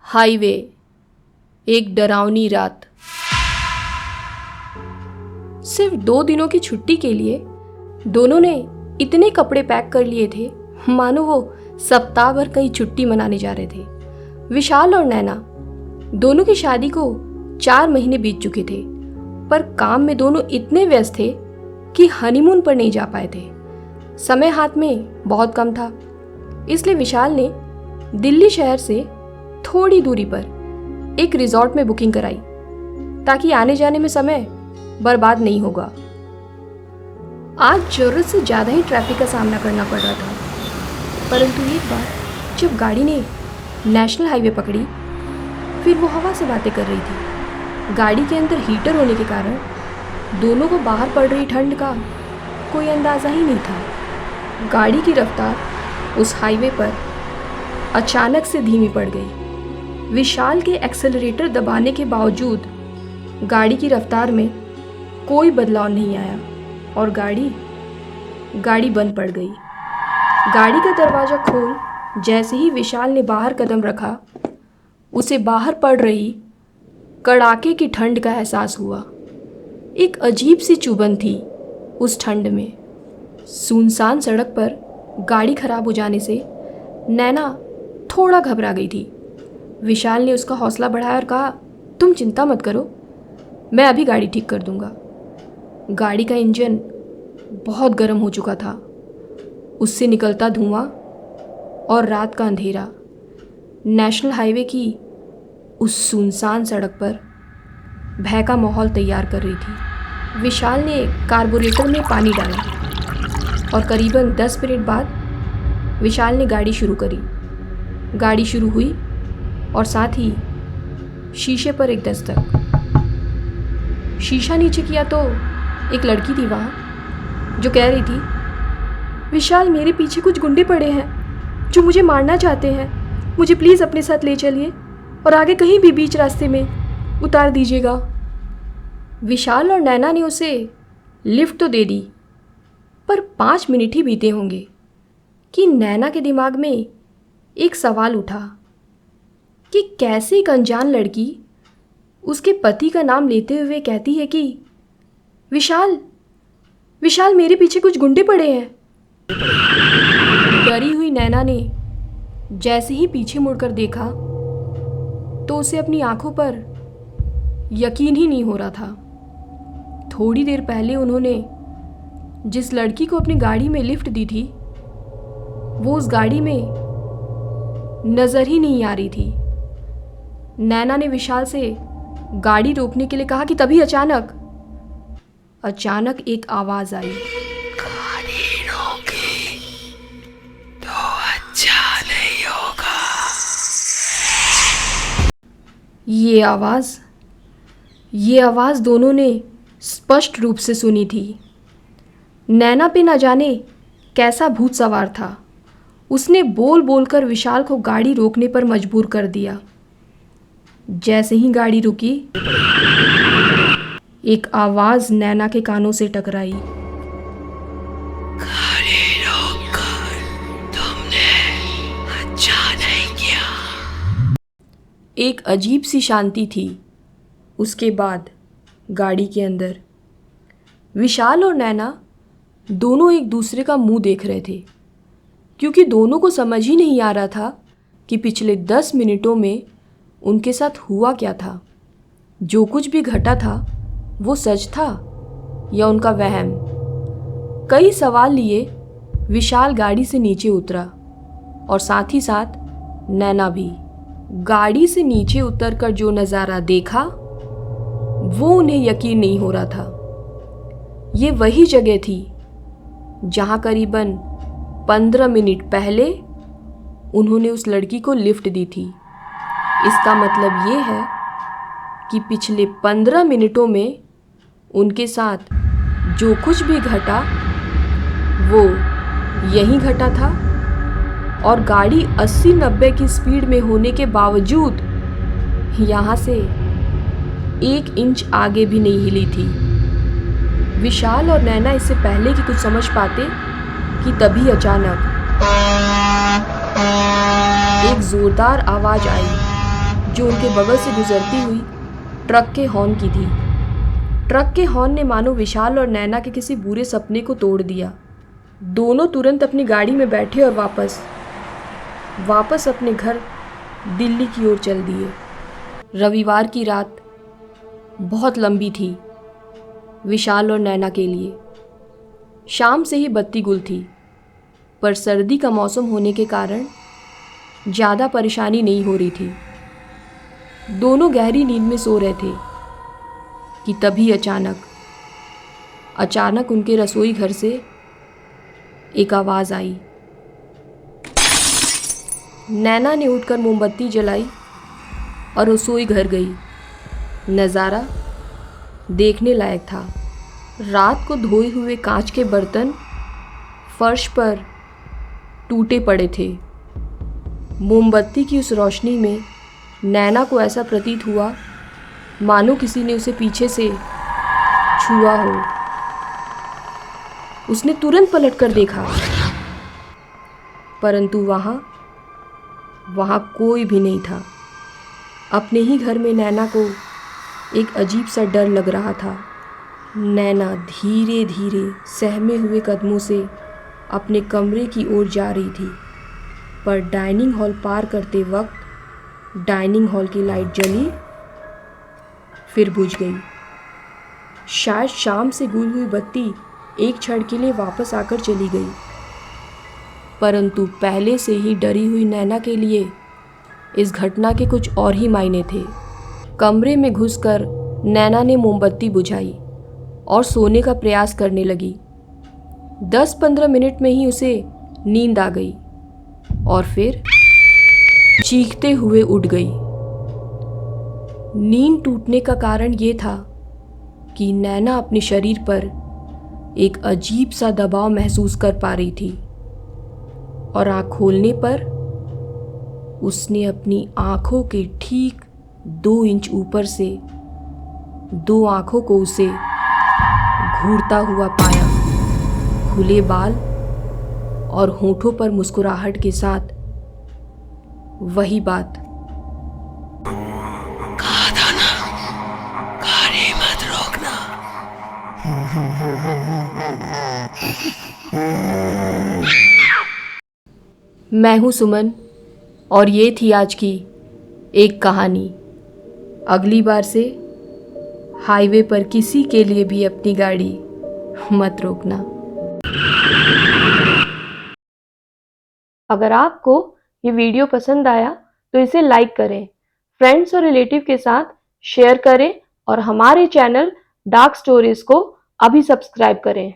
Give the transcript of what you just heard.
Highway, एक डरावनी रात। सिर्फ 2 दिनों की छुट्टी के लिए दोनों ने इतने कपड़े पैक कर लिए थे मानो वो सप्ताह भर कहीं छुट्टी मनाने जा रहे थे। विशाल और नैना दोनों की शादी को 4 महीने बीत चुके थे, पर काम में दोनों इतने व्यस्त थे कि हनीमून पर नहीं जा पाए थे। समय हाथ में बहुत कम था, इसलिए विशाल ने दिल्ली शहर से थोड़ी दूरी पर एक रिजॉर्ट में बुकिंग कराई ताकि आने जाने में समय बर्बाद नहीं होगा। आज जरूरत से ज़्यादा ही ट्रैफिक का सामना करना पड़ रहा था, परंतु एक बार जब गाड़ी ने नेशनल हाईवे पकड़ी, फिर वो हवा से बातें कर रही थी। गाड़ी के अंदर हीटर होने के कारण दोनों को बाहर पड़ रही ठंड का कोई अंदाज़ा ही नहीं था। गाड़ी की रफ्तार उस हाईवे पर अचानक से धीमी पड़ गई। विशाल के एक्सेलरेटर दबाने के बावजूद गाड़ी की रफ्तार में कोई बदलाव नहीं आया और गाड़ी बंद पड़ गई। गाड़ी का दरवाज़ा खोल जैसे ही विशाल ने बाहर कदम रखा, उसे बाहर पड़ रही कड़ाके की ठंड का एहसास हुआ। एक अजीब सी चुभन थी उस ठंड में। सुनसान सड़क पर गाड़ी खराब हो जाने से नैना थोड़ा घबरा गई थी। विशाल ने उसका हौसला बढ़ाया और कहा, तुम चिंता मत करो, मैं अभी गाड़ी ठीक कर दूंगा। गाड़ी का इंजन बहुत गर्म हो चुका था, उससे निकलता धुआं और रात का अंधेरा नेशनल हाईवे की उस सुनसान सड़क पर भय का माहौल तैयार कर रही थी। विशाल ने कार्बोरेटर में पानी डाला और करीबन 10 मिनट बाद विशाल ने गाड़ी शुरू करी। गाड़ी शुरू हुई और साथ ही शीशे पर एक दस्तक। शीशा नीचे किया तो एक लड़की थी वहाँ, जो कह रही थी, विशाल, मेरे पीछे कुछ गुंडे पड़े हैं जो मुझे मारना चाहते हैं। मुझे प्लीज़ अपने साथ ले चलिए और आगे कहीं भी बीच रास्ते में उतार दीजिएगा। विशाल और नैना ने उसे लिफ्ट तो दे दी, पर 5 मिनट ही बीते होंगे कि नैना के दिमाग में एक सवाल उठा कि कैसे एक अनजान लड़की उसके पति का नाम लेते हुए कहती है कि विशाल मेरे पीछे कुछ गुंडे पड़े हैं। डरी हुई नैना ने जैसे ही पीछे मुड़कर देखा तो उसे अपनी आंखों पर यकीन ही नहीं हो रहा था। थोड़ी देर पहले उन्होंने जिस लड़की को अपनी गाड़ी में लिफ्ट दी थी, वो उस गाड़ी में नजर ही नहीं आ रही थी। नैना ने विशाल से गाड़ी रोकने के लिए कहा कि तभी अचानक एक आवाज आई, गाड़ी रोकी तो अच्छा नहीं होगा। ये आवाज दोनों ने स्पष्ट रूप से सुनी थी। नैना पे न जाने कैसा भूत सवार था, उसने बोल बोलकर विशाल को गाड़ी रोकने पर मजबूर कर दिया। जैसे ही गाड़ी रुकी, एक आवाज नैना के कानों से टकराई, गाड़ी रोककर तुमने अच्छा नहीं किया। एक अजीब सी शांति थी। उसके बाद गाड़ी के अंदर विशाल और नैना दोनों एक दूसरे का मुंह देख रहे थे, क्योंकि दोनों को समझ ही नहीं आ रहा था कि पिछले 10 मिनटों में उनके साथ हुआ क्या था। जो कुछ भी घटा था वो सच था या उनका वहम। कई सवाल लिए विशाल गाड़ी से नीचे उतरा और साथ ही साथ नैना भी। गाड़ी से नीचे उतरकर जो नज़ारा देखा वो उन्हें यकीन नहीं हो रहा था। ये वही जगह थी जहाँ करीबन 15 मिनट पहले उन्होंने उस लड़की को लिफ्ट दी थी। इसका मतलब ये है कि पिछले 15 मिनटों में उनके साथ जो कुछ भी घटा वो यहीं घटा था और गाड़ी 80-90 की स्पीड में होने के बावजूद यहाँ से 1 इंच आगे भी नहीं हिली थी। विशाल और नैना इससे पहले कि कुछ समझ पाते कि तभी अचानक एक जोरदार आवाज आई जो उनके बगल से गुजरती हुई ट्रक के हॉर्न की थी। ट्रक के हॉर्न ने मानो विशाल और नैना के किसी बुरे सपने को तोड़ दिया। दोनों तुरंत अपनी गाड़ी में बैठे और वापस अपने घर दिल्ली की ओर चल दिए। रविवार की रात बहुत लंबी थी विशाल और नैना के लिए। शाम से ही बत्ती गुल थी, पर सर्दी का मौसम होने के कारण ज़्यादा परेशानी नहीं हो रही थी। दोनों गहरी नींद में सो रहे थे कि तभी अचानक उनके रसोई घर से एक आवाज़ आई। नैना ने उठकर मोमबत्ती जलाई और रसोई घर गई। नज़ारा देखने लायक था। रात को धोए हुए कांच के बर्तन फर्श पर टूटे पड़े थे। मोमबत्ती की उस रोशनी में नैना को ऐसा प्रतीत हुआ मानो किसी ने उसे पीछे से छुआ हो। उसने तुरंत पलटकर देखा, परंतु वहाँ कोई भी नहीं था। अपने ही घर में नैना को एक अजीब सा डर लग रहा था। नैना धीरे धीरे सहमे हुए कदमों से अपने कमरे की ओर जा रही थी, पर डाइनिंग हॉल पार करते वक्त डाइनिंग हॉल की लाइट जली फिर बुझ गई। शायद शाम से गुल हुई बत्ती एक क्षण के लिए वापस आकर चली गई, परंतु पहले से ही डरी हुई नैना के लिए इस घटना के कुछ और ही मायने थे। कमरे में घुसकर नैना ने मोमबत्ती बुझाई और सोने का प्रयास करने लगी। 10-15 मिनट में ही उसे नींद आ गई और फिर चीखते हुए उठ गई। नींद टूटने का कारण ये था कि नैना अपने शरीर पर एक अजीब सा दबाव महसूस कर पा रही थी और आँख खोलने पर उसने अपनी आँखों के ठीक 2 इंच ऊपर से 2 आँखों को उसे घूरता हुआ पाया। खुले बाल और होठों पर मुस्कुराहट के साथ वही बात, कहा था ना, गाड़ी मत रोकना। मैं हूँ सुमन और ये थी आज की एक कहानी। अगली बार से हाईवे पर किसी के लिए भी अपनी गाड़ी मत रोकना। अगर आपको ये वीडियो पसंद आया तो इसे लाइक करें, फ्रेंड्स और रिलेटिव के साथ शेयर करें और हमारे चैनल डार्क स्टोरीज को अभी सब्सक्राइब करें।